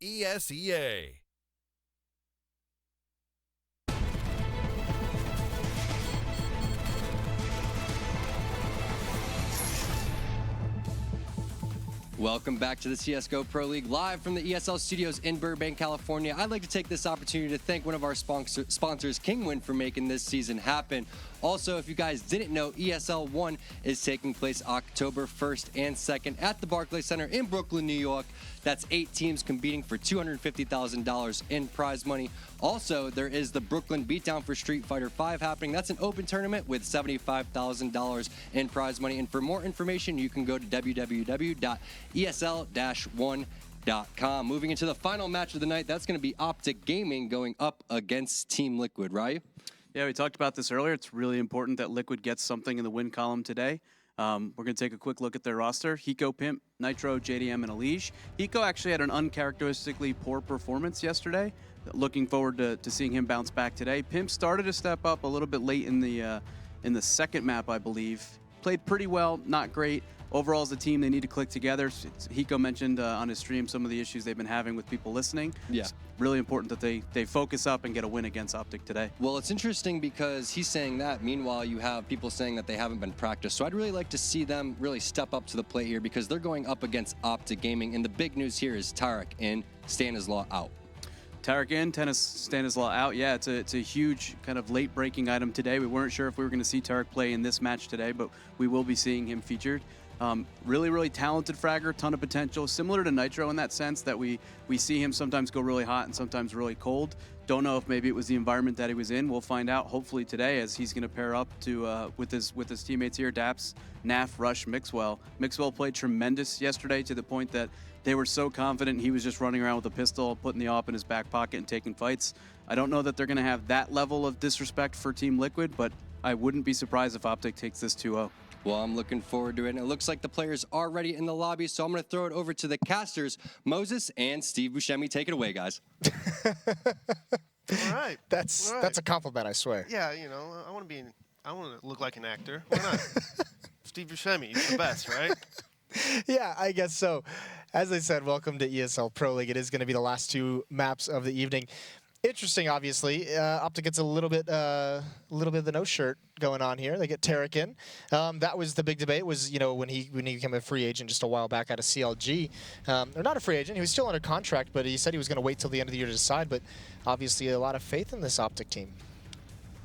ESEA. Welcome back to the CSGO Pro League, live from the ESL studios in Burbank, California. I'd like to take this opportunity to thank one of our sponsors, Kingwin, for making this season happen. Also, if you guys didn't know, ESL 1 is taking place October 1st and 2nd at the Barclays Center in Brooklyn, New York. That's 8 teams competing for $250,000 in prize money. Also, there is the Brooklyn Beatdown for Street Fighter V happening. That's an open tournament with $75,000 in prize money. And for more information, you can go to www.esl-1.com. Moving into the final match of the night, that's going to be OpTic Gaming going up against Team Liquid, right? Yeah, we talked about this earlier. It's really important that Liquid gets something in the win column today. We're going to take a quick look at their roster. Hiko, Pimp, Nitro, JDM, and Elige. Hiko actually had an uncharacteristically poor performance yesterday. Looking forward to seeing him bounce back today. Pimp started to step up a little bit late in the second map, I believe. Played pretty well, not great. Overall, as a team, they need to click together. Hiko mentioned on his stream some of the issues they've been having with people listening. Yeah. It's really important that they focus up and get a win against OpTic today. Well, it's interesting because he's saying that. Meanwhile, you have people saying that they haven't been practiced. So I'd really like to see them really step up to the plate here because they're going up against OpTic Gaming. And the big news here is Tarek in, Stanislaw out. Tarek in, Stanislaw out. Yeah, it's a huge kind of late-breaking item today. We weren't sure if we were going to see Tarek play in this match today, but we will be seeing him featured. Really, really talented fragger, ton of potential. Similar to Nitro in that sense that we see him sometimes go really hot and sometimes really cold. Don't know if maybe it was the environment that he was in. We'll find out hopefully today as he's going to pair up to with his teammates here, Daps, Naf, Rush, Mixwell. Mixwell played tremendous yesterday to the point that they were so confident he was just running around with a pistol, putting the AWP in his back pocket and taking fights. I don't know that they're going to have that level of disrespect for Team Liquid, but I wouldn't be surprised if OpTic takes this 2-0. Well, I'm looking forward to it, and it looks like the players are ready in the lobby, so I'm going to throw it over to the casters, Moses and Steve Buscemi. Take it away, guys. All right. That's a compliment, I swear. Yeah, you know, I want to look like an actor. Why not? Steve Buscemi, he's the best, right? Yeah, I guess so. As I said, welcome to ESL Pro League. It is going to be the last 2 maps of the evening. Interesting, obviously. OpTic gets a little bit of the no shirt going on here. They get Tarek in. That was the big debate. Was when he became a free agent just a while back out of CLG, or not a free agent. He was still under contract, but he said he was going to wait till the end of the year to decide. But obviously, a lot of faith in this OpTic team.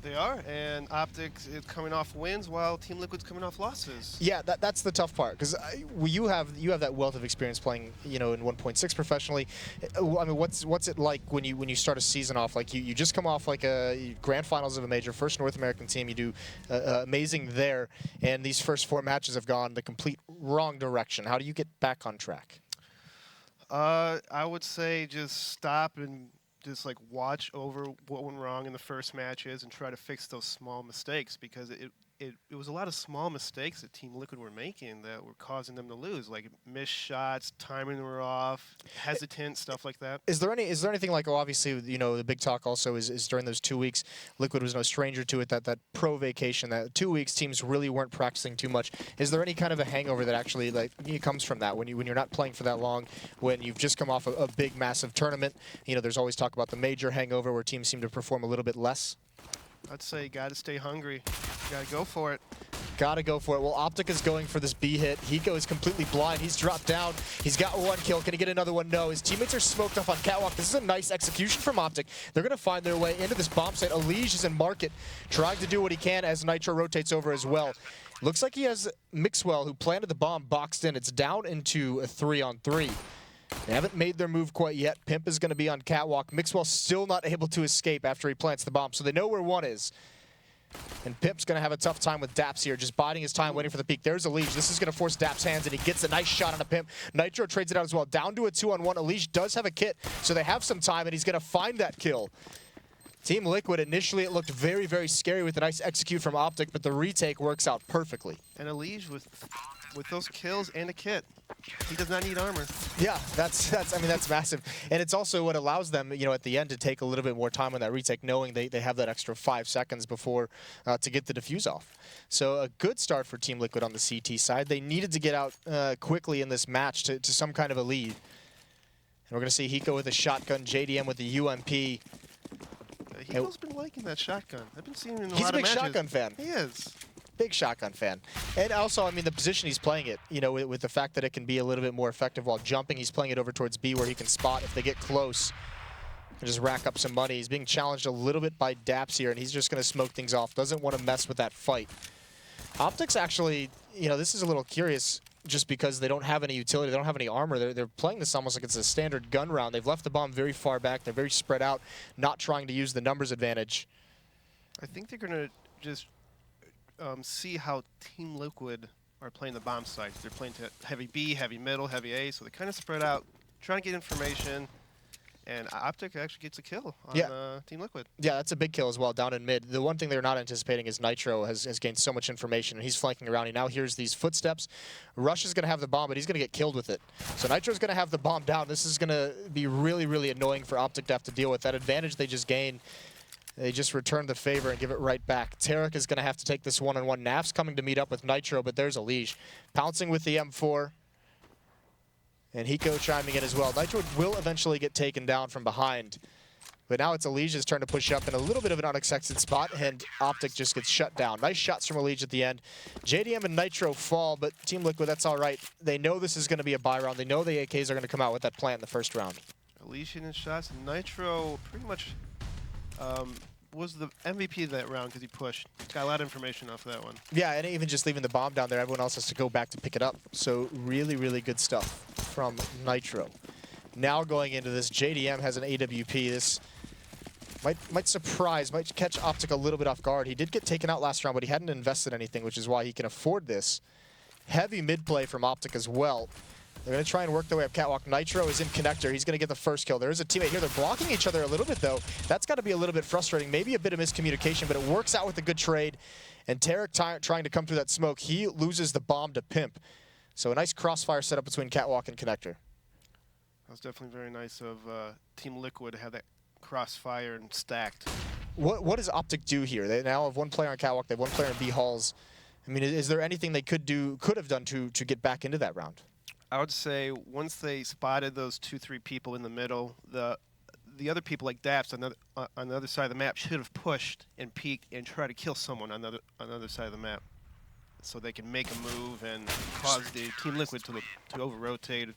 They are, and OpTic is coming off wins while Team Liquid's coming off losses. Yeah, that's the tough part because you have that wealth of experience playing, in 1.6 professionally. I mean, what's it like when you start a season off like you just come off like a grand finals of a major, first North American team. You do amazing there, and these first 4 matches have gone the complete wrong direction. How do you get back on track? I would say just stop and just like watch over what went wrong in the first matches and try to fix those small mistakes because it was a lot of small mistakes that Team Liquid were making that were causing them to lose, like missed shots, timing were off, hesitant, stuff like that. Is there anything like, obviously, the big talk also is during those 2 weeks, Liquid was no stranger to it, that pro vacation, that 2 weeks teams really weren't practicing too much. Is there any kind of a hangover that actually comes from that when you're not playing for that long, when you've just come off a big, massive tournament? There's always talk about the major hangover where teams seem to perform a little bit less. I'd say you got to stay hungry. You got to go for it. Got to go for it. Well, OpTic is going for this B hit. Hiko is completely blind. He's dropped down. He's got 1 kill. Can he get another one? No. His teammates are smoked off on Catwalk. This is a nice execution from OpTic. They're going to find their way into this bomb site. Elige is in market, trying to do what he can as Nitro rotates over as well. Looks like he has Mixwell, who planted the bomb, boxed in. It's down into a 3-on-3. They haven't made their move quite yet. Pimp is going to be on Catwalk. Mixwell still not able to escape after he plants the bomb, so they know where 1 is. And Pimp's going to have a tough time with Daps here, just biding his time, waiting for the peek. There's Elige. This is going to force Daps' hands, and he gets a nice shot on a Pimp. Nitro trades it out as well. Down to a 2-on-1. Elige does have a kit, so they have some time, and he's going to find that kill. Team Liquid, initially it looked very, very scary with a nice execute from OpTic, but the retake works out perfectly. And Elige with those kills and a kit. He does not need armor. Yeah, that's massive. And it's also what allows them, at the end to take a little bit more time on that retake, knowing they have that extra 5 seconds before to get the defuse off. So a good start for Team Liquid on the CT side. They needed to get out quickly in this match to some kind of a lead. we're going to see Hiko with a shotgun, JDM with the UMP. Hiko's been liking that shotgun. I've been seeing him in a He's lot a of big matches. shotgun fan. He is. Big shotgun fan. And also, I mean, the position he's playing it, you know, with the fact that it can be a little bit more effective while jumping, he's playing it over towards B where he can spot if they get close and just rack up some money. He's being challenged a little bit by Daps here, and he's just going to smoke things off. Doesn't want to mess with that fight. OpTic's actually, you know, this is a little curious just because they don't have any utility, they don't have any armor. They're playing this almost like it's a standard gun round. They've left the bomb very far back. They're very spread out, not trying to use the numbers advantage. I think they're going to just see how Team Liquid are playing the bomb sites. They're playing to heavy B, heavy middle, heavy A, so they're kind of spread out, trying to get information. And OpTic actually gets a kill on Team Liquid. Yeah, that's a big kill as well, down in mid. The one thing they're not anticipating is Nitro has gained so much information, and he's flanking around. He now hears these footsteps. Rush is going to have the bomb, but he's going to get killed with it. So Nitro's going to have the bomb down. This is going to be really, really annoying for OpTic to have to deal with. That advantage they just gained, they just return the favor and give it right back. Tarek is going to have to take this one-on-one. Naf's coming to meet up with Nitro, but there's Elige. Pouncing with the M4. And Hiko chiming in as well. Nitro will eventually get taken down from behind. But now it's Elige's turn to push up in a little bit of an unexpected spot, and OpTic just gets shut down. Nice shots from Elige at the end. JDM and Nitro fall, but Team Liquid, that's all right. They know this is going to be a buy round. They know the AKs are going to come out with that plant in the first round. Elige hitting shots. Nitro pretty much was the MVP of that round because he pushed. Got a lot of information off of that one. Yeah, and even just leaving the bomb down there, everyone else has to go back to pick it up. So really, really good stuff from Nitro. Now going into this, JDM has an AWP. This might surprise, might catch OpTic a little bit off guard. He did get taken out last round, but he hadn't invested anything, which is why he can afford this. Heavy mid play from OpTic as well. They're going to try and work their way up catwalk. Nitro is in connector. He's going to get the first kill. There is a teammate here. They're blocking each other a little bit, though. That's got to be a little bit frustrating. Maybe a bit of miscommunication, but it works out with a good trade. And Tarek trying to come through that smoke. He loses the bomb to Pimp. So a nice crossfire setup between catwalk and connector. That was definitely very nice of Team Liquid to have that crossfire and stacked. What does OpTic do here? They now have one player on catwalk. They have one player in B halls. I mean, is there anything they could have done to get back into that round? I would say once they spotted those 2-3 people in the middle, the other people like Daps on the other side of the map should have pushed and peeked and tried to kill someone on the other side of the map, so they can make a move and cause the Team Liquid to over-rotate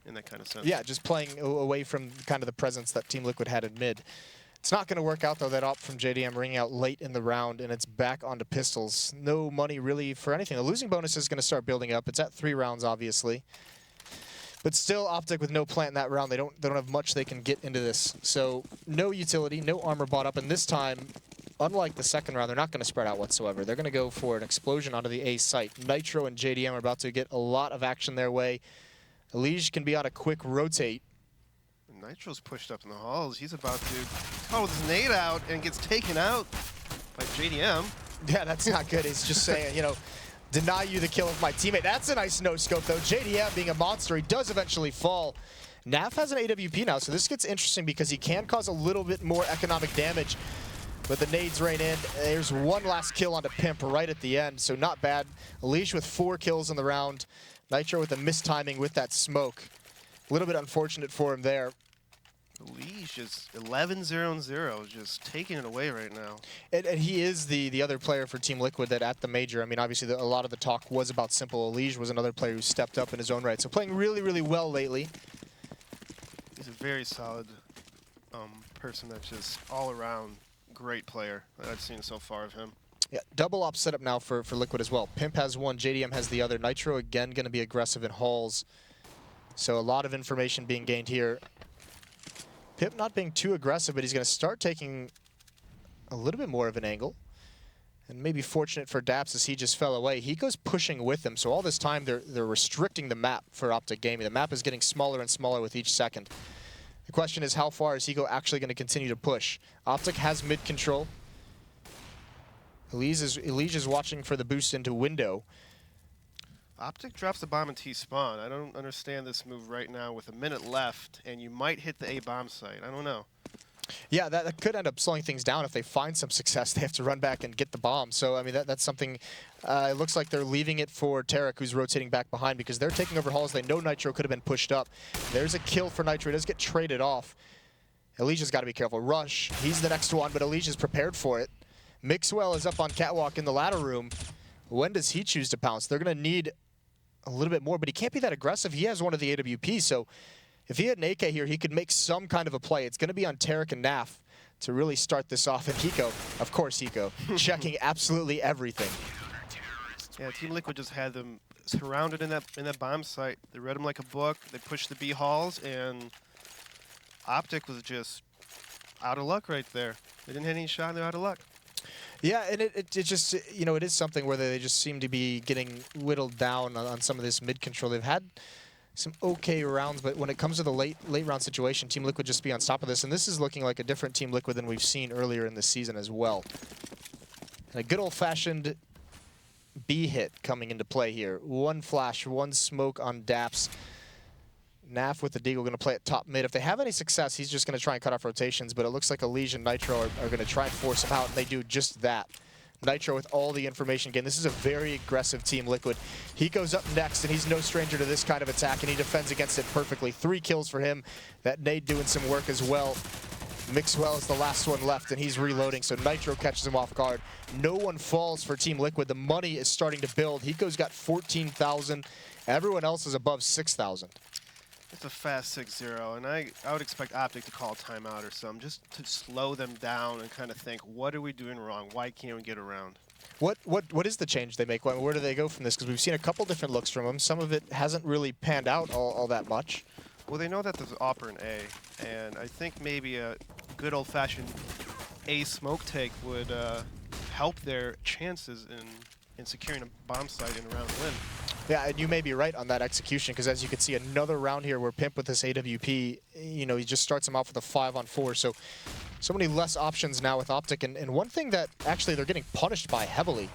in that kind of sense. Yeah, just playing away from kind of the presence that Team Liquid had in mid. It's not going to work out, though, that op from JDM ringing out late in the round, and it's back onto pistols. No money really for anything. The losing bonus is going to start building up. It's at 3 rounds, obviously. But still, OpTic with no plant in that round. They don't have much they can get into this. So no utility, no armor bought up, and this time, unlike the second round, they're not going to spread out whatsoever. They're going to go for an explosion onto the A site. Nitro and JDM are about to get a lot of action their way. Elige can be on a quick rotate. Nitro's pushed up in the halls. He's about to call his nade out and gets taken out by JDM. Yeah, that's not good. He's just saying, you know, deny you the kill of my teammate. That's a nice no-scope, though. JDM being a monster, he does eventually fall. Naf has an AWP now, so this gets interesting because he can cause a little bit more economic damage. But the nades rain in. There's one last kill onto Pimp right at the end, so not bad. Elige with 4 kills in the round. Nitro with a mistiming with that smoke. A little bit unfortunate for him there. Elige is 11-0-0, just taking it away right now. And he is the other player for Team Liquid that at the major, I mean, obviously a lot of the talk was about Simple. Elige was another player who stepped up in his own right. So playing really, really well lately. He's a very solid person that's just all-around great player that I've seen so far of him. Yeah, double op setup now for Liquid as well. Pimp has one, JDM has the other. Nitro again going to be aggressive in halls. So a lot of information being gained here. Pip not being too aggressive, but he's going to start taking a little bit more of an angle. And maybe fortunate for Daps as he just fell away. Hiko's pushing with him, so all this time they're restricting the map for OpTic Gaming. The map is getting smaller and smaller with each second. The question is, how far is Hiko actually going to continue to push? OpTic has mid control. Elige is watching for the boost into window. OpTic drops the bomb in T-spawn. I don't understand this move right now with a minute left, and you might hit the A bomb site. I don't know. Yeah, that could end up slowing things down. If they find some success, they have to run back and get the bomb. So, I mean, that's something, it looks like they're leaving it for Tarek, who's rotating back behind, because they're taking over halls. They know Nitro could have been pushed up. There's a kill for Nitro. It does get traded off. Alicia's got to be careful. Rush, he's the next one, but Alicia's prepared for it. Mixwell is up on catwalk in the ladder room. When does he choose to pounce? They're going to need a little bit more, but he can't be that aggressive. He has one of the AWPs, so if he had an AK here, he could make some kind of a play. It's going to be on Tarek and Naf to really start this off. And Hiko, of course Hiko, checking absolutely everything. Yeah, Team Liquid just had them surrounded in that bomb site. They read them like a book. They pushed the B halls, and OpTic was just out of luck right there. They didn't hit any shot, and they're out of luck. Yeah, and it just, you know, it is something where they just seem to be getting whittled down on some of this mid control. They've had some okay rounds, but when it comes to the late round situation, Team Liquid just be on top of this, and this is looking like a different Team Liquid than we've seen earlier in the season as well. And a good old-fashioned B hit coming into play here. One flash, one smoke on Daps. Naf with the Deagle going to play at top mid. If they have any success, he's just going to try and cut off rotations, but it looks like Elysian and Nitro are going to try and force him out, and they do just that. Nitro with all the information. Again, this is a very aggressive Team Liquid. He goes up next, and he's no stranger to this kind of attack, and he defends against it perfectly. 3 kills for him. That nade doing some work as well. Mixwell is the last one left, and he's reloading, so Nitro catches him off guard. No one falls for Team Liquid. The money is starting to build. Hiko's got 14,000. Everyone else is above 6,000. It's a fast 6-0, and I would expect OpTic to call a timeout or something, just to slow them down and kind of think, what are we doing wrong? Why can't we get around? What is the change they make? Where do they go from this? Because we've seen a couple different looks from them. Some of it hasn't really panned out all that much. Well, they know that there's Opera and A, and I think maybe a good old-fashioned A smoke take would help their chances in securing a bomb site in a round win. Yeah, and you may be right on that execution, because as you can see, another round here where Pimp with this AWP, you know, he just starts him off with a 5-on-4. So many less options now with OpTic. And one thing that actually they're getting punished by heavily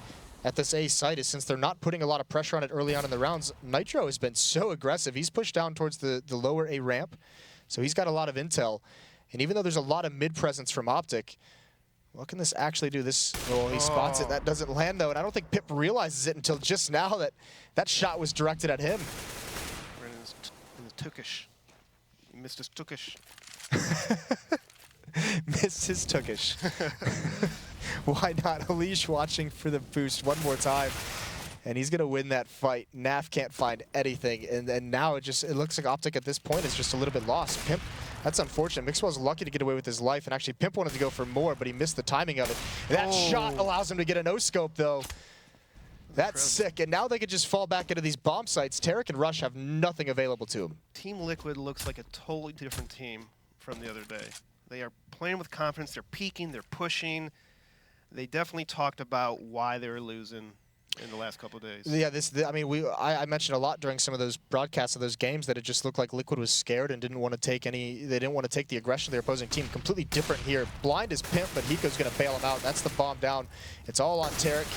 at this A site is, since they're not putting a lot of pressure on it early on in the rounds, Nitro has been so aggressive. He's pushed down towards the lower A ramp, so he's got a lot of intel. And even though there's a lot of mid presence from OpTic, what can this actually do? This, oh, he spots it. That doesn't land, though, and I don't think Pip realizes it until just now that shot was directed at him. Right in the Tookish. He missed his Tookish. Missed his Tookish. Why not? Alish watching for the boost one more time, and he's going to win that fight. Naf can't find anything, and now it looks like OpTic at this point is just a little bit lost. Pimp, that's unfortunate. Mixwell's lucky to get away with his life, and actually Pimp wanted to go for more, but he missed the timing of it. That shot allows him to get a no-scope, though. That's sick, and now they could just fall back into these bomb sites. Tarek and Rush have nothing available to him. Team Liquid looks like a totally different team from the other day. They are playing with confidence. They're peaking. They're pushing. They definitely talked about why they were losing in the last couple of days. Yeah, I mean, I mentioned a lot during some of those broadcasts of those games that it just looked like Liquid was scared and didn't want to take they didn't want to take the aggression of their opposing team. Completely different here. Blind is Pimp, but Hiko's going to bail him out. That's the bomb down. It's all on Tarek.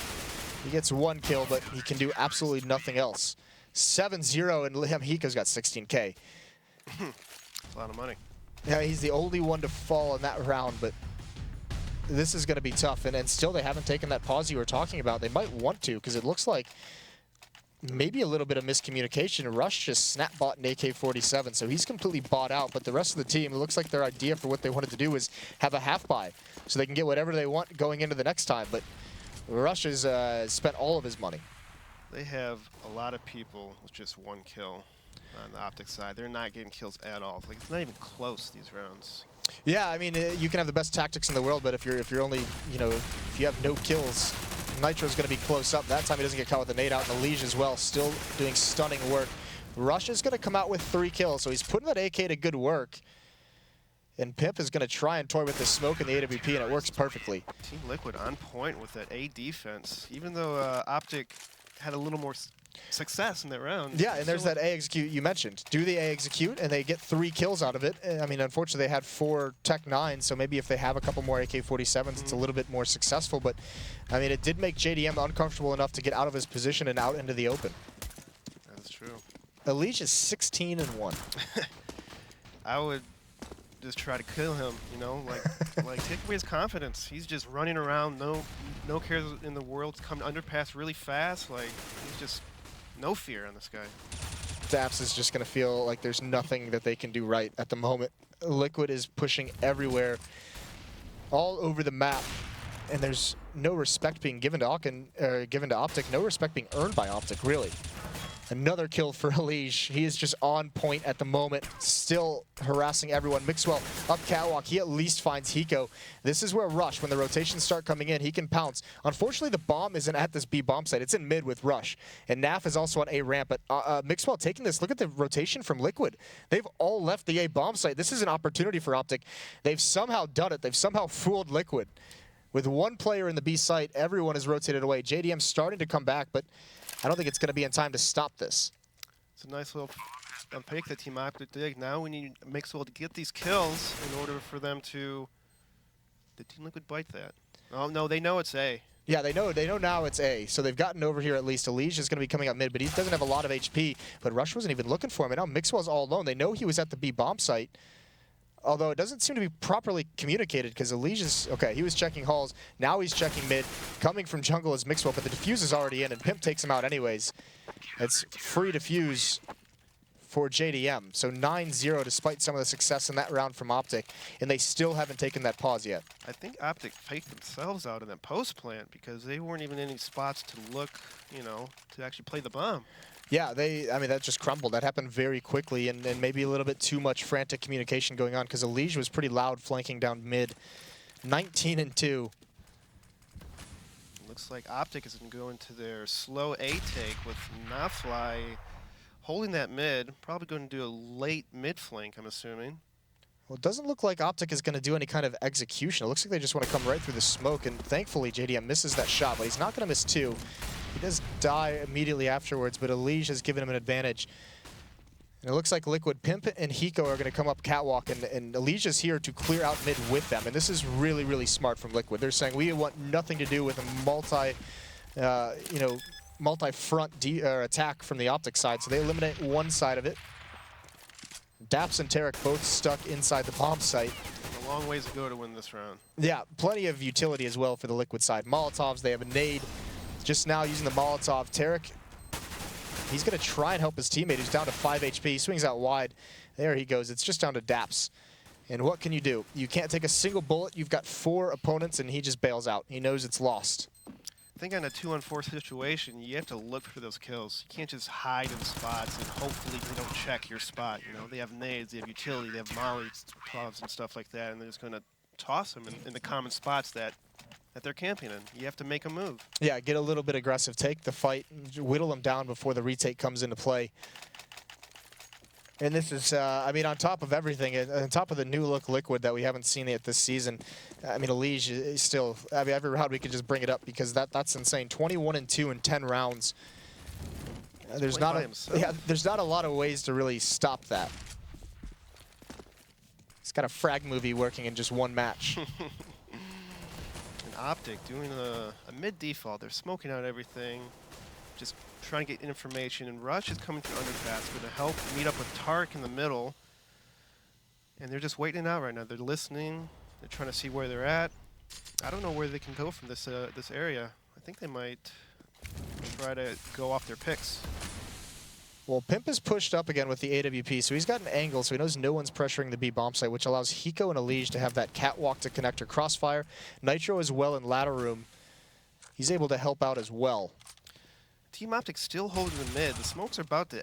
He gets 1 kill, but he can do absolutely nothing else. 7-0, and Hiko's got 16K. That's a lot of money. Yeah, he's the only one to fall in that round, but this is going to be tough. And still, they haven't taken that pause you were talking about. They might want to, because it looks like maybe a little bit of miscommunication. Rush just snap-bought an AK-47, so he's completely bought out. But the rest of the team, it looks like their idea for what they wanted to do was have a half-buy, so they can get whatever they want going into the next time. But Rush has spent all of his money. They have a lot of people with just 1 kill on the OpTic side. They're not getting kills at all. Like, it's not even close, these rounds. Yeah, I mean, you can have the best tactics in the world, but if you're only, you know, if you have no kills, Nitro's going to be close up. That time he doesn't get caught with the nade out, and Elige as well, still doing stunning work. Rush is going to come out with 3 kills, so he's putting that AK to good work. And Pimp is going to try and toy with the smoke in the AWP, and it works perfectly. Team Liquid on point with that A defense, even though OpTic had a little more success in that round. Yeah, and there's that A execute you mentioned. Do the A execute, and they get 3 kills out of it. I mean, unfortunately, they had 4 Tech 9, so maybe if they have a couple more AK-47s, it's a little bit more successful. But, I mean, it did make JDM uncomfortable enough to get out of his position and out into the open. That's true. Elige is 16-1. I would just try to kill him, you know, like take away his confidence. He's just running around, no cares in the world, coming underpass really fast. Like, he's just no fear on this guy. Daps is just going to feel like there's nothing that they can do right at the moment. Liquid is pushing everywhere, all over the map, and there's no respect being given to OpTic, no respect being earned by OpTic, really. Another kill for Elige. He is just on point at the moment, still harassing everyone. Mixwell up catwalk. He at least finds Hiko. This is where Rush, when the rotations start coming in, he can pounce. Unfortunately, the bomb isn't at this B bomb site. It's in mid with Rush. And Naf is also on A ramp. But Mixwell taking this. Look at the rotation from Liquid. They've all left the A bomb site. This is an opportunity for OpTic. They've somehow done it. They've somehow fooled Liquid. With one player in the B site, everyone is rotated away. JDM starting to come back, but I don't think it's going to be in time to stop this. It's a nice little pick that Team OpTic did. Now we need Mixwell to get these kills in order for them to... Did Team Liquid bite that? Oh, no, they know it's A. Yeah, they know now it's A. So they've gotten over here at least. Elige is going to be coming up mid, but he doesn't have a lot of HP. But Rush wasn't even looking for him, and now Mixwell's all alone. They know he was at the B bomb site. Although it doesn't seem to be properly communicated because Elige is... Okay, he was checking halls. Now he's checking mid. Coming from jungle is Mixwell, but the defuse is already in, and Pimp takes him out anyways. It's free defuse for JDM. So 9-0 despite some of the success in that round from OpTic, and they still haven't taken that pause yet. I think OpTic faked themselves out in that post plant because they weren't even in any spots to look, you know, to actually play the bomb. Yeah, I mean, that just crumbled. That happened very quickly, and maybe a little bit too much frantic communication going on because Elige was pretty loud flanking down mid. 19-2. Looks like OpTic is going to go into their slow A take with Nafly holding that mid. Probably going to do a late mid flank, I'm assuming. Well, it doesn't look like OpTic is going to do any kind of execution. It looks like they just want to come right through the smoke, and thankfully JDM misses that shot, but he's not going to miss two. He does die immediately afterwards, but Elige has given him an advantage. And it looks like Liquid, Pimp, and Hiko are going to come up catwalk, and Elige is here to clear out mid with them. And this is really, really smart from Liquid. They're saying we want nothing to do with a multi-front attack from the OpTic side, so they eliminate one side of it. Daps and Tarek both stuck inside the bomb site. A long ways to go to win this round. Yeah, plenty of utility as well for the Liquid side. Molotovs, they have a nade. Just now using the Molotov. Tarek, he's going to try and help his teammate who's down to 5 HP. He swings out wide. There he goes. It's just down to Daps. And what can you do? You can't take a single bullet. You've got 4 opponents, and he just bails out. He knows it's lost. I think on a 2-on-4 situation, you have to look for those kills. You can't just hide in spots and hopefully they don't check your spot. You know, they have nades, they have utility, they have mollies, plows, and stuff like that, and they're just going to toss them in the common spots that they're camping in. You have to make a move. Yeah, get a little bit aggressive. Take the fight, whittle them down before the retake comes into play. And this is, I mean, on top of everything, on top of the new look Liquid that we haven't seen yet this season, I mean, Elige is still, I mean, every round we could just bring it up because that's insane. 21-2 in 10 rounds. There's not a lot of ways to really stop that. It's got a frag movie working in just one match. And OpTic doing a mid default. They're smoking out everything, just trying to get information, and Rush is coming through underpass, going to help meet up with Tark in the middle. And they're just waiting it out right now. They're listening. They're trying to see where they're at. I don't know where they can go from this this area. I think they might try to go off their picks. Well, Pimp is pushed up again with the AWP, so he's got an angle, so he knows no one's pressuring the B bomb site, which allows Hiko and Elige to have that catwalk to connector crossfire. Nitro as well in ladder room. He's able to help out as well. Team OpTic still holding the mid. The smokes are about to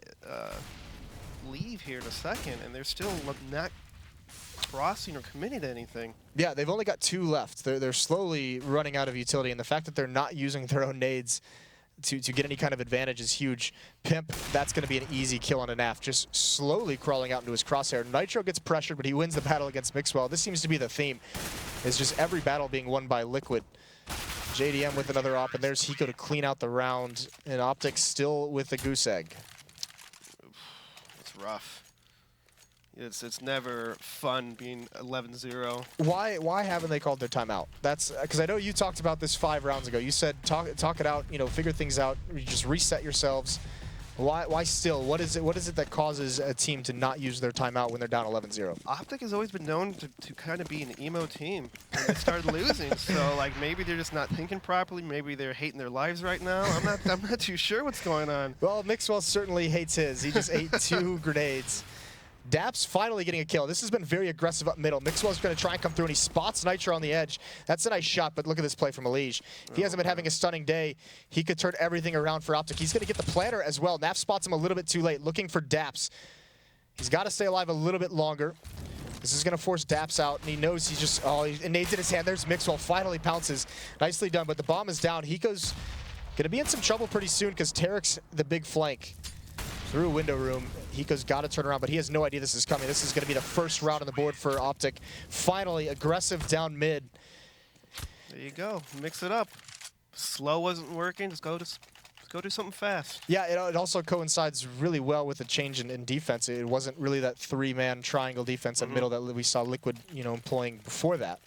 leave here in a second, and they're still not crossing or committing to anything. Yeah, they've only got 2 left. They're slowly running out of utility, and the fact that they're not using their own nades to get any kind of advantage is huge. Pimp, that's going to be an easy kill on a NAF, just slowly crawling out into his crosshair. Nitro gets pressured, but he wins the battle against Mixwell. This seems to be the theme. It's just every battle being won by Liquid. JDM with another op, and there's Hiko to clean out the round, and OpTic still with the goose egg. It's rough. It's never fun being 11-0. Why haven't they called their timeout? That's because I know you talked about this 5 rounds ago. You said talk it out, you know, figure things out, you just reset yourselves. Why still? What is it that causes a team to not use their timeout when they're down 11-0? OpTic has always been known to kind of be an emo team when they start losing. So like maybe they're just not thinking properly. Maybe they're hating their lives right now. I'm not too sure what's going on. Well, Mixwell certainly hates his. He just ate 2 grenades. Daps finally getting a kill. This has been very aggressive up middle. Mixwell's going to try and come through, and he spots Nitro on the edge. That's a nice shot, but look at this play from Mirage. If he hasn't been having a stunning day, he could turn everything around for OpTic. He's going to get the planter as well. Naf spots him a little bit too late, looking for Daps. He's got to stay alive a little bit longer. This is going to force Daps out, and he knows he's just... Oh, he nades in his hand. There's Mixwell. Finally pounces. Nicely done, but the bomb is down. Hiko's going to be in some trouble pretty soon because Tarek's the big flank. Through window room, Hiko's got to turn around, but he has no idea this is coming. This is going to be the first round on the board for OpTic. Finally, aggressive down mid. There you go. Mix it up. Slow wasn't working. Just go do something fast. Yeah, it also coincides really well with the change in defense. It wasn't really that 3-man triangle defense at middle that we saw Liquid, employing before that.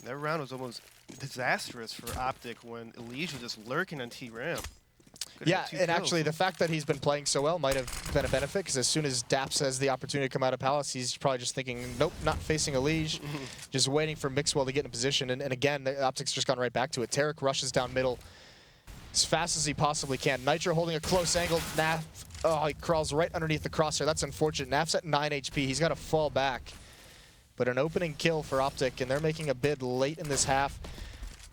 That round was almost disastrous for OpTic when Elise was just lurking on T-Ramp. Yeah, and actually the fact that he's been playing so well might have been a benefit, because as soon as Daps has the opportunity to come out of Palace, he's probably just thinking, nope, not facing a Liege, just waiting for Mixwell to get in position. And again, the OpTic's just gone right back to it. Tarek rushes down middle as fast as he possibly can. Nitro holding a close angle. Naf, oh, he crawls right underneath the crosshair. That's unfortunate. Naf's at 9 HP. He's got to fall back. But an opening kill for OpTic, and they're making a bid late in this half.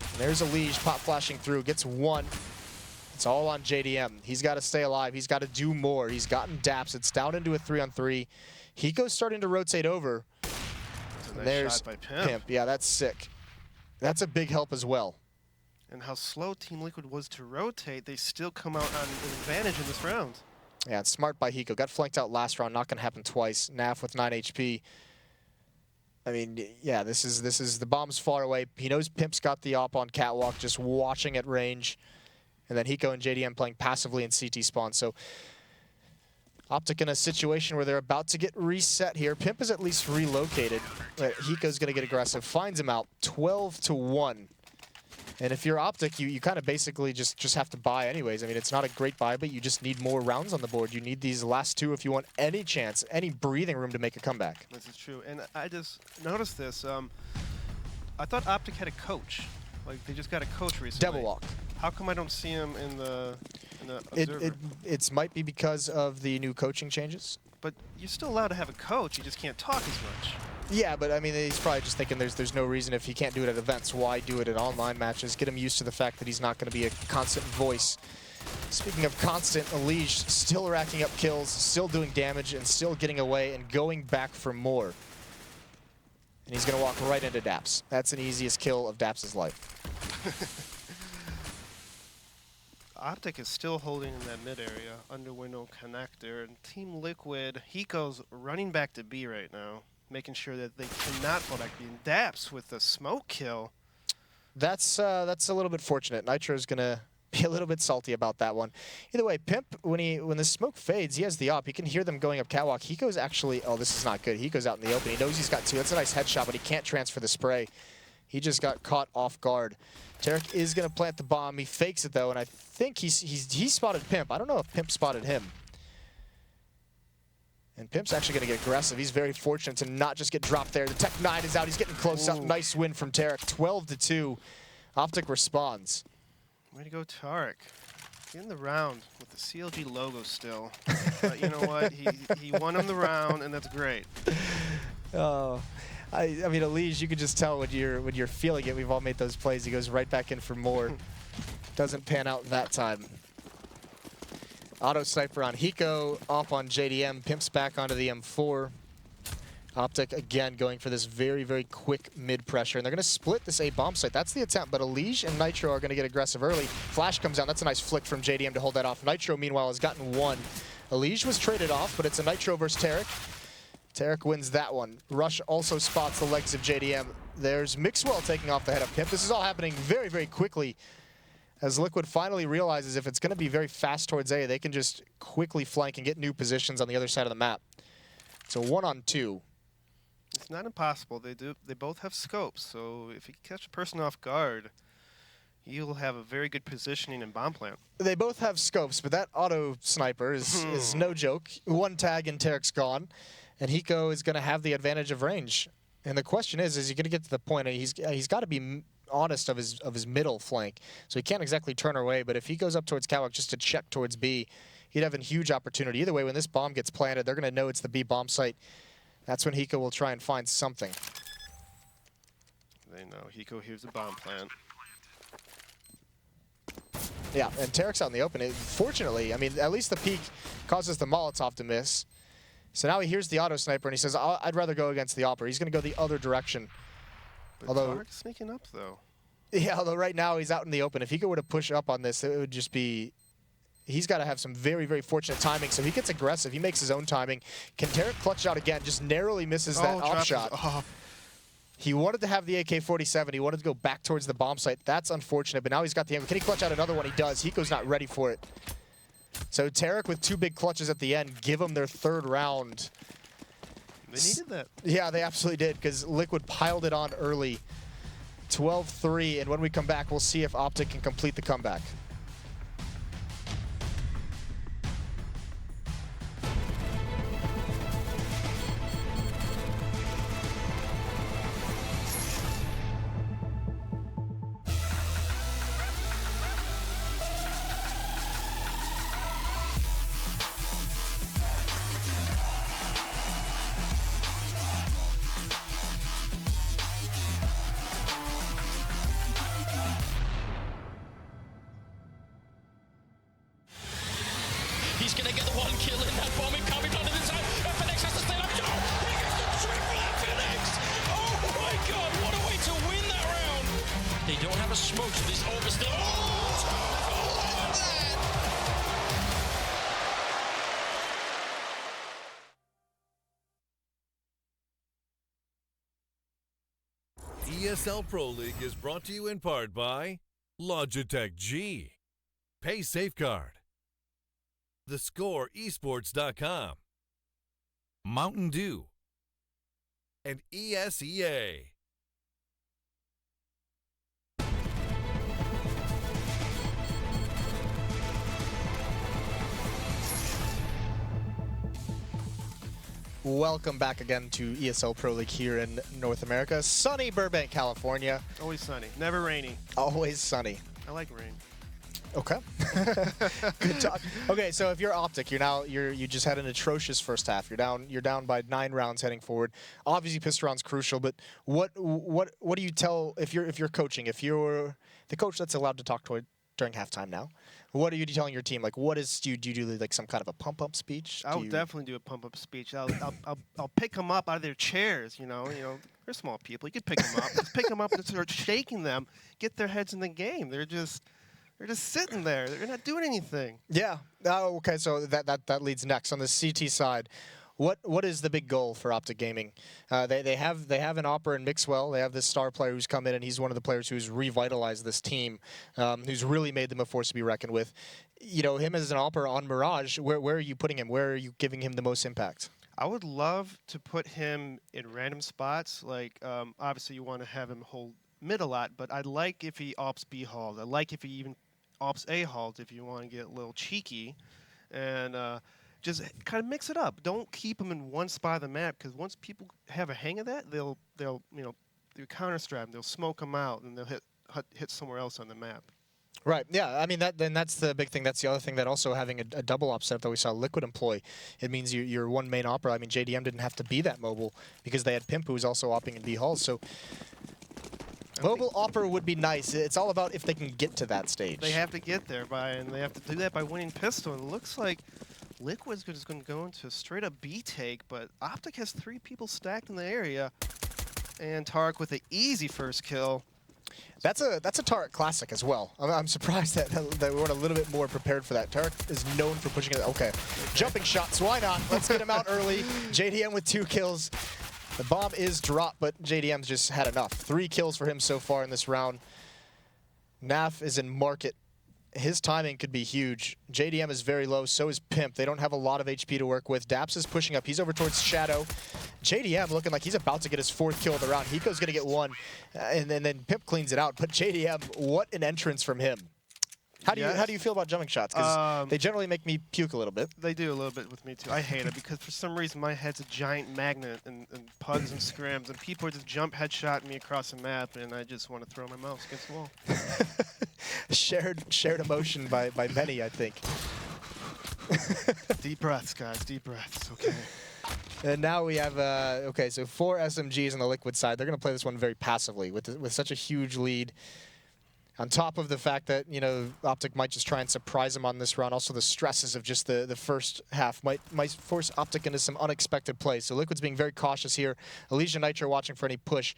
And there's a Liege pop flashing through, gets 1. It's all on JDM. He's got to stay alive. He's got to do more. He's gotten Daps. It's down into a 3-on-3. Hiko's starting to rotate over. That's a nice There's shot by Pimp. Yeah, that's sick. That's a big help as well. And how slow Team Liquid was to rotate, they still come out on an advantage in this round. Yeah, it's smart by Hiko. Got flanked out last round. Not going to happen twice. Naf with 9 HP. I mean, yeah, this is the bomb's far away. He knows Pimp's got the op on Catwalk, just watching at range. And then Hiko and JDM playing passively in CT spawn. So OpTic in a situation where they're about to get reset here. Pimp is at least relocated. But Hiko's going to get aggressive. Finds him out 12-1. And if you're OpTic, you kind of basically just have to buy anyways. I mean, it's not a great buy, but you just need more rounds on the board. You need these last 2 if you want any chance, any breathing room to make a comeback. This is true. And I just noticed this. I thought OpTic had a coach. Like, they just got a coach recently. Devil Walk. How come I don't see him in the observer? It might be because of the new coaching changes. But you're still allowed to have a coach. You just can't talk as much. Yeah, but I mean, he's probably just thinking there's no reason if he can't do it at events, why do it at online matches? Get him used to the fact that he's not going to be a constant voice. Speaking of constant, Elige still racking up kills, still doing damage, and still getting away and going back for more. And he's going to walk right into Daps. That's an easiest kill of Daps' life. OpTic is still holding in that mid area, under window connector, and Team Liquid, Hiko's running back to B right now, making sure that they cannot fall back. And Daps with the smoke kill. That's a little bit fortunate. Nitro's gonna be a little bit salty about that one. Either way, Pimp, when the smoke fades, he has the op. He can hear them going up catwalk. Hiko's actually, oh, this is not good. Hiko's out in the open. He knows he's got 2. That's a nice headshot, but he can't transfer the spray. He just got caught off guard. Tarek is going to plant the bomb. He fakes it, though, and I think he spotted Pimp. I don't know if Pimp spotted him. And Pimp's actually going to get aggressive. He's very fortunate to not just get dropped there. The Tech 9 is out. He's getting close up. Nice win from Tarek. 12-2. OpTic responds. Way to go, Tarek. In the round with the CLG logo still. But you know what? He won him the round, and that's great. Oh. I mean, Elige, you can just tell when you're feeling it. We've all made those plays. He goes right back in for more. Doesn't pan out that time. Auto sniper on Hiko, off on JDM. Pimps back onto the M4. OpTic again going for this very, very quick mid pressure. And they're going to split this A bomb site. That's the attempt. But Elige and Nitro are going to get aggressive early. Flash comes down. That's a nice flick from JDM to hold that off. Nitro, meanwhile, has gotten 1. Elige was traded off, but it's a Nitro versus Tarek. Tarek wins that one. Rush also spots the legs of JDM. There's Mixwell taking off the head of Pimp. This is all happening very, very quickly as Liquid finally realizes if it's going to be very fast towards A, they can just quickly flank and get new positions on the other side of the map. It's a 1-on-2. It's not impossible. They both have scopes, so if you catch a person off guard, you'll have a very good positioning in bomb plant. They both have scopes, but that auto sniper is no joke. One tag and Tarek's gone, and Hiko is going to have the advantage of range. And the question is he going to get to the point? He's got to be honest of his middle flank, so he can't exactly turn away. But if he goes up towards Catwalk just to check towards B, he'd have a huge opportunity. Either way, when this bomb gets planted, they're going to know it's the B bomb site. That's when Hiko will try and find something. They know Hiko here's the bomb plant. Yeah, and Tarek's out in the open. Fortunately, I mean, at least the peek causes the Molotov to miss. So now he hears the auto sniper and he says, I'd rather go against the Opera. He's going to go the other direction. But although Tarek's sneaking up, though. Yeah, although right now he's out in the open. If Hiko were to push up on this, it would just be... He's got to have some very, very fortunate timing. So he gets aggressive. He makes his own timing. Can Tarek clutch out again? Just narrowly misses that off shot. He wanted to have the AK-47. He wanted to go back towards the bomb site. That's unfortunate, but now he's got the angle. Can he clutch out another one? He does. Hiko's not ready for it. So Tarek with 2 big clutches at the end give him their 3rd round. They needed that. Yeah, they absolutely did, because Liquid piled it on early. 12-3, and when we come back, we'll see if OpTic can complete the comeback. He's gonna get the 1 kill in that bomb. It can't be done in this zone. FNX has to stay up. He gets the triple FNX. Oh my god, what a way to win that round. They don't have a smoke, so this orb is still. ESL Pro League is brought to you in part by Logitech G, Pay Safeguard, TheScoreEsports.com, Mountain Dew, and ESEA. Welcome back again to ESL Pro League here in North America. Sunny Burbank, California. Always sunny, never rainy. Always sunny. I like rain. Okay. Good talk. Okay, so if you're OpTic, you just had an atrocious first half. You're down by 9 rounds heading forward. Obviously, pistol round's crucial, but what do you tell if you're coaching? If you're the coach that's allowed to talk during halftime now, what are you telling your team? Like, do you do like some kind of a pump up speech? I'll definitely do a pump up speech. I'll pick them up out of their chairs. You know, they're small people. You can pick them up. Just pick them up and start shaking them. Get their heads in the game. They're just sitting there. They're not doing anything. Yeah. Okay. So that leads next on the CT side. What is the big goal for OpTic Gaming? They have an Opera in Mixwell. They have this star player who's come in, and he's one of the players who's revitalized this team, who's really made them a force to be reckoned with. You know, him as an Opera on Mirage, where are you putting him? Where are you giving him the most impact? I would love to put him in random spots. Like, obviously, you want to have him hold mid a lot, but I'd like if he ops B halls. I'd like if he even ops A halls if you want to get a little cheeky. And just kind of mix it up. Don't keep them in one spot of the map, because once people have a hang of that, they'll counter strap them, they'll smoke them out, and they'll hit somewhere else on the map. Right. Yeah. I mean, that's the big thing. That's the other thing, that also having a double op setup that we saw Liquid employ. It means you're one main Opera. I mean, JDM didn't have to be that mobile because they had Pimp, who was also opping in B halls. So mobile Opera would be nice. It's all about if they can get to that stage. They have to get there and they have to do that by winning pistol. And it looks like Liquid's just going to go into a straight-up B take, but OpTic has 3 people stacked in the area, and Tarek with an easy first kill. That's a Tarek classic as well. I'm surprised that we weren't a little bit more prepared for that. Tarek is known for pushing it. Okay, jumping shots. Why not? Let's get him out early. JDM with 2 kills. The bomb is dropped, but JDM's just had enough. 3 kills for him so far in this round. Naf is in market his timing could be huge. JDM is very low, so is Pimp. They don't have a lot of HP to work with. Daps is pushing up. He's over towards Shadow. JDM looking like he's about to get his 4th kill of the round. Hiko's going to get 1, and then Pimp cleans it out. But JDM, what an entrance from him. How do you feel about jumping shots? Because they generally make me puke a little bit. They do a little bit with me too. I hate it because for some reason my head's a giant magnet and pugs and scrams, and people just jump headshot me across the map, and I just want to throw my mouse against the wall. shared emotion by many, I think. Deep breaths, guys. Deep breaths. Okay. And now we have, okay, so 4 SMGs on the Liquid side. They're going to play this one very passively with such a huge lead. On top of the fact that, you know, OpTic might just try and surprise them on this run. Also, the stresses of just the first half might force OpTic into some unexpected plays. So Liquid's being very cautious here. Elysia Nitro watching for any push.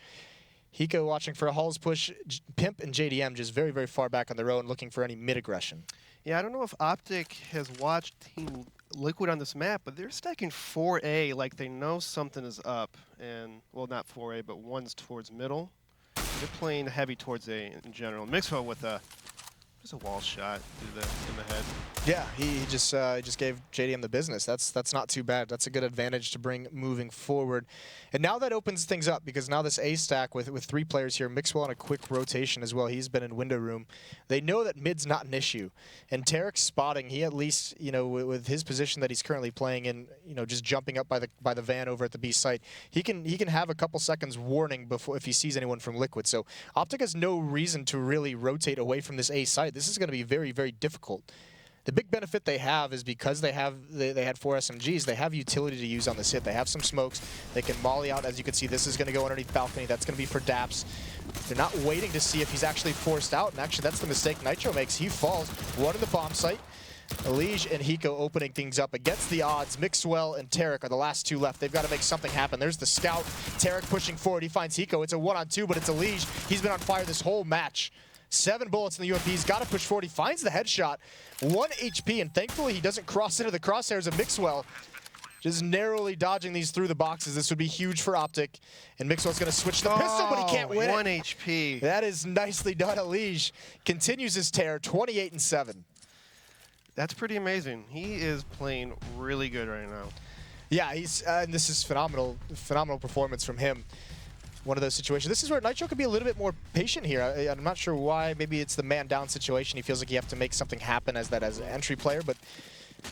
Hiko watching for a Hall's push. Pimp and JDM just very, very far back on their own, looking for any mid-aggression. Yeah, I don't know if OpTic has watched Team Liquid on this map, but they're stacking 4A like they know something is up. And, well, not 4A, but one's towards middle. They're playing heavy towards A in general. Mixwell with just a wall shot in the head. Yeah, he just gave JDM the business. That's not too bad. That's a good advantage to bring moving forward. And now that opens things up because now this A stack with 3 players here, Mixwell on a quick rotation as well. He's been in window room. They know that mid's not an issue. And Tarek's spotting, he at least, you know, with his position that he's currently playing in, you know, just jumping up by the van over at the B site, he can have a couple seconds warning before if he sees anyone from Liquid. So OpTic has no reason to really rotate away from this A site. This is going to be very, very difficult. The big benefit they have is because they had 4 SMGs, they have utility to use on this hit. They have some smokes. They can molly out. As you can see, this is going to go underneath balcony. That's going to be for Daps. They're not waiting to see if he's actually forced out, and actually that's the mistake Nitro makes. He falls. 1 in the bomb site. Elysia and Hiko opening things up against the odds. Mixwell and Tarek are the last 2 left. They've got to make something happen. There's the scout. Tarek pushing forward. He finds Hiko. It's a 1-on-2, but it's Elysia. He's been on fire this whole match. 7 bullets in the UMP. He's got to push forward. He finds the headshot. 1 HP, and thankfully he doesn't cross into the crosshairs of Mixwell. Just narrowly dodging these through the boxes. This would be huge for OpTic. And Mixwell's going to switch the pistol, but he can't win 1 it. HP. That is nicely done. Elysia continues his tear, 28-7. That's pretty amazing. He is playing really good right now. Yeah, he's and this is phenomenal performance from him. One of those situations. This is where Nitro could be a little bit more patient here. I'm not sure why. Maybe it's the man down situation. He feels like you have to make something happen as an entry player, but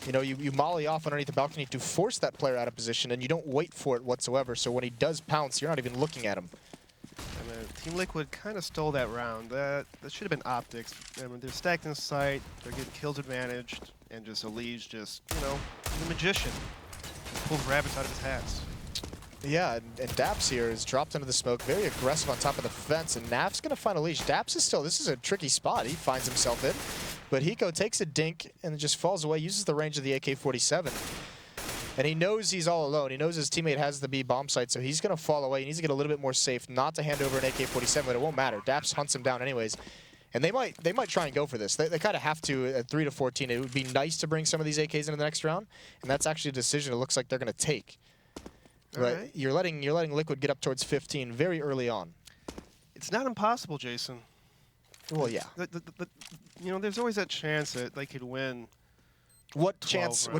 you know, you molly off underneath the balcony to force that player out of position, and you don't wait for it whatsoever. So when he does pounce, you're not even looking at him. And Team Liquid kind of stole that round. That should have been OpTic's. I mean, they're stacked in sight. They're getting kills advantaged, and just Elysia just, you know, the magician. Just pulls rabbits out of his hats. Yeah, and Daps here is dropped into the smoke, very aggressive on top of the fence, and Nav's going to find Elysia. Daps is still, this is a tricky spot he finds himself in, but Hiko takes a dink and just falls away, uses the range of the AK-47. And he knows he's all alone. He knows his teammate has the B bomb site, so he's going to fall away. He needs to get a little bit more safe, not to hand over an AK-47, but it won't matter. Daps hunts him down anyways. And they might try and go for this. They kind of have to at 3-14. It would be nice to bring some of these AKs into the next round, and that's actually a decision it looks like they're going to take. But Right. you're letting Liquid get up towards 15 very early on. It's not impossible, Jason. Well, yeah. You know, there's always that chance that they could win. What 12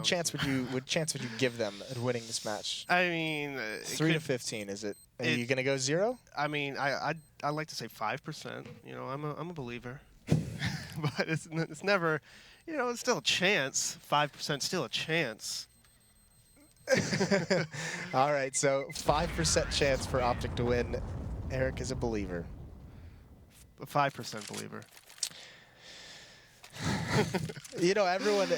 chance rounds. would you give them at winning this match? I mean, 3-15, is it? Are you gonna go 0? I mean, I'd like to say 5%. You know, I'm a believer, but it's never. You know, it's still a chance. 5% still a chance. All right, so 5% chance for OpTic to win. Eric is a believer. A 5% believer. You know, everyone,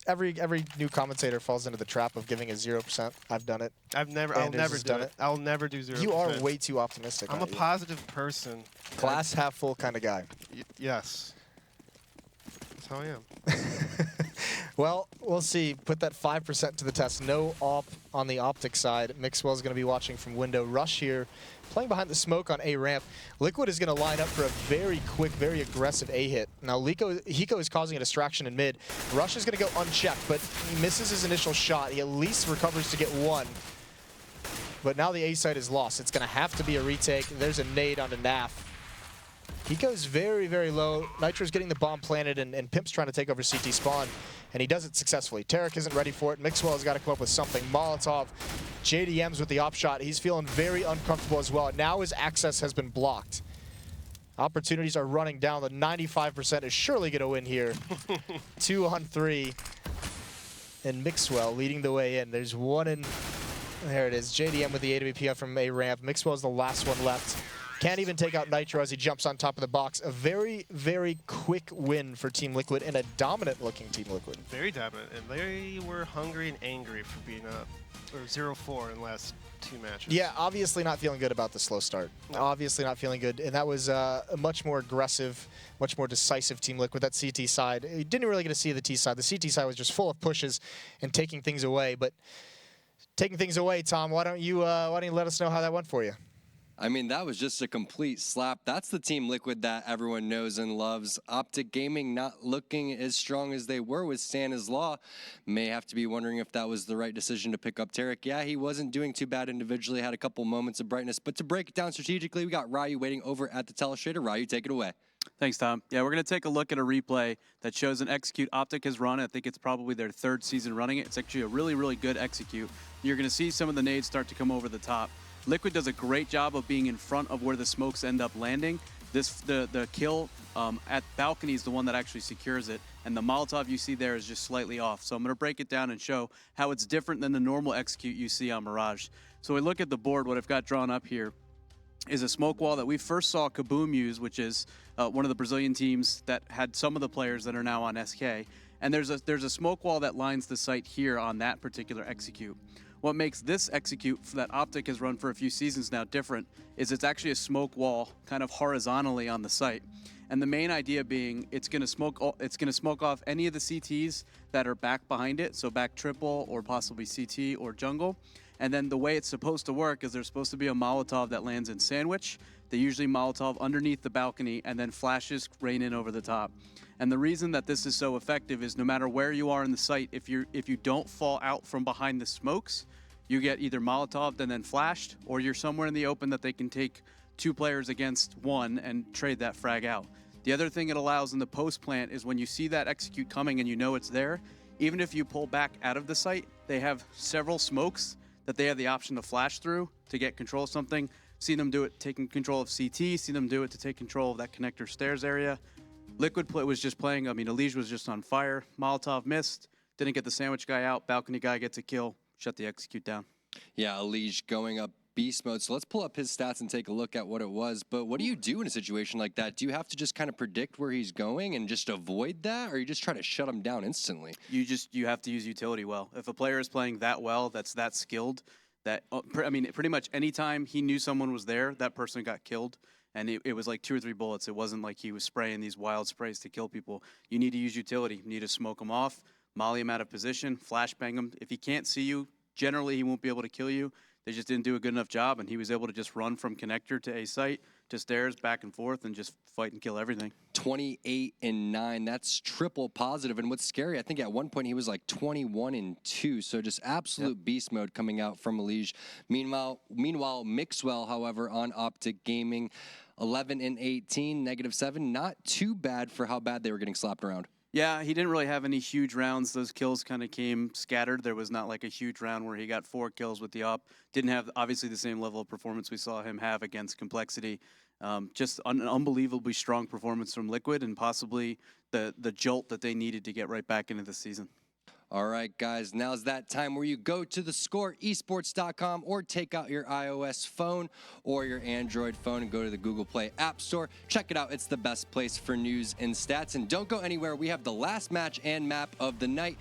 every new commentator falls into the trap of giving a 0%. I've done it. I'll Anders never has do done it. I'll never do 0%. You are way too optimistic. I'm a aren't you? positive person. Glass half full kind of guy. Yes. That's how I am. Well, we'll see. Put that 5% to the test. No op on the OpTic side. Mixwell's going to be watching from window. Rush here, playing behind the smoke on A ramp. Liquid is going to line up for a very quick, very aggressive A hit. Now, Hiko is causing a distraction in mid. Rush is going to go unchecked, but he misses his initial shot. He at least recovers to get 1. But now the A site is lost. It's going to have to be a retake. There's a nade onto Naf. He goes very, very low. Nitro's getting the bomb planted, and Pimp's trying to take over CT spawn, and he does it successfully. Tarek isn't ready for it. Mixwell's got to come up with something. Molotov, JDM's with the op shot. He's feeling very uncomfortable as well. Now his access has been blocked. Opportunities are running down. The 95% is surely going to win here. 2 on 3. And Mixwell leading the way in. There's one in... There it is. JDM with the AWP from A ramp. Mixwell's the last one left. Can't even take out Nitro as he jumps on top of the box. A very, very quick win for Team Liquid and a dominant-looking Team Liquid. Very dominant, and they were hungry and angry for being up, or 0-4 in the last 2 matches. Yeah, obviously not feeling good about the slow start. Obviously not feeling good, and that was a much more aggressive, much more decisive Team Liquid. That CT side, you didn't really get to see the T side. The CT side was just full of pushes and taking things away. But taking things away, Tom, why don't you let us know how that went for you? I mean, that was just a complete slap. That's the Team Liquid that everyone knows and loves. OpTic Gaming not looking as strong as they were with Stanislaw. May have to be wondering if that was the right decision to pick up Tarek. Yeah, he wasn't doing too bad individually, had a couple moments of brightness. But to break it down strategically, we got Ryu waiting over at the telestrator. Ryu, take it away. Thanks, Tom. Yeah, we're going to take a look at a replay that shows an execute OpTic has run. I think it's probably their 3rd season running it. It's actually a really, really good execute. You're going to see some of the nades start to come over the top. Liquid does a great job of being in front of where the smokes end up landing. The kill at balcony is the one that actually secures it, and the Molotov you see there is just slightly off. So I'm going to break it down and show how it's different than the normal execute you see on Mirage. So we look at the board. What I've got drawn up here is a smoke wall that we first saw Kaboom use, which is one of the Brazilian teams that had some of the players that are now on SK. And there's a smoke wall that lines the site here on that particular execute. What makes this execute that OpTic has run for a few seasons now different is it's actually a smoke wall kind of horizontally on the site. And the main idea being it's going to smoke off any of the CTs that are back behind it, so back triple or possibly CT or jungle. And then the way it's supposed to work is there's supposed to be a Molotov that lands in sandwich. They usually Molotov underneath the balcony and then flashes rain in over the top. And the reason that this is so effective is no matter where you are in the site, if you don't fall out from behind the smokes, you get either Molotoved and then flashed, or you're somewhere in the open that they can take 2 players against 1 and trade that frag out. The other thing it allows in the post plant is when you see that execute coming and you know it's there, even if you pull back out of the site, they have several smokes that they have the option to flash through to get control of something. Seen them do it taking control of CT, seen them do it to take control of that connector stairs area. Liquid was just playing, I mean, Elige was just on fire. Molotov missed, didn't get the sandwich guy out. Balcony guy gets a kill, shut the execute down. Yeah, Elige going up beast mode. So let's pull up his stats and take a look at what it was. But what do you do in a situation like that? Do you have to just kind of predict where he's going and just avoid that? Or you just try to shut him down instantly? You have to use utility well. If a player is playing that well, that's that skilled, that, I mean, pretty much anytime he knew someone was there, that person got killed. And it was like 2 or 3 bullets. It wasn't like he was spraying these wild sprays to kill people. You need to use utility. You need to smoke him off, molly him out of position, flashbang him. If he can't see you, generally he won't be able to kill you. They just didn't do a good enough job, and he was able to just run from connector to A site, to stairs, back and forth, and just fight and kill everything. 28 and 9. That's triple positive. And what's scary, I think at one point he was like 21 and 2. So just absolute beast mode coming out from Elige. Meanwhile, Mixwell, however, on OpTic Gaming, 11 and 18, -7. Not too bad for how bad they were getting slapped around. Yeah, he didn't really have any huge rounds. Those kills kind of came scattered. There was not like a huge round where he got 4 kills with the op. Didn't have, obviously, the same level of performance we saw him have against Complexity. Just an unbelievably strong performance from Liquid and possibly the jolt that they needed to get right back into the season. All right, guys, now's that time where you go to thescoreesports.com or take out your iOS phone or your Android phone and go to the Google Play App Store. Check it out. It's the best place for news and stats. And don't go anywhere. We have the last match and map of the night.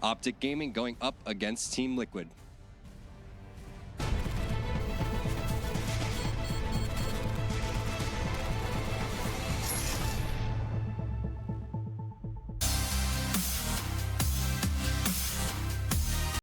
OpTic Gaming going up against Team Liquid.